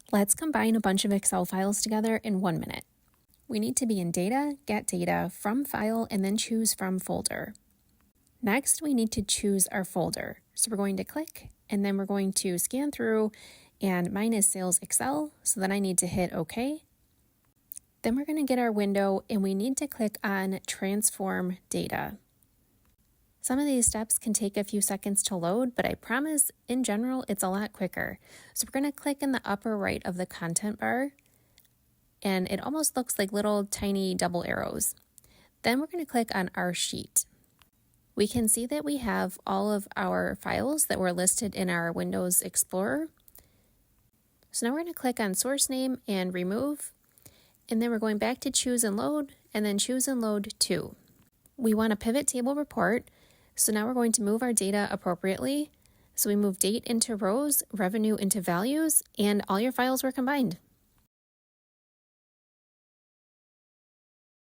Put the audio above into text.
Let's combine a bunch of Excel files together in 1 minute. We need to be in Data, Get Data, From File, and then choose From Folder. Next, we need to choose our folder. So we're going to click, and then we're going to scan through, and mine is Sales Excel, so then I need to hit OK. Then we're going to get our window, and we need to click on Transform Data. Some of these steps can take a few seconds to load, but I promise, in general, it's a lot quicker. So we're going to click in the upper right of the content bar, and it almost looks like little tiny double arrows. Then we're going to click on our sheet. We can see that we have all of our files that were listed in our Windows Explorer. So now we're going to click on Source Name and Remove, and then we're going back to Choose and Load, and then Choose and Load To. We want a pivot table report. So now we're going to move our data appropriately. So we move date into rows, revenue into values, and all your files were combined.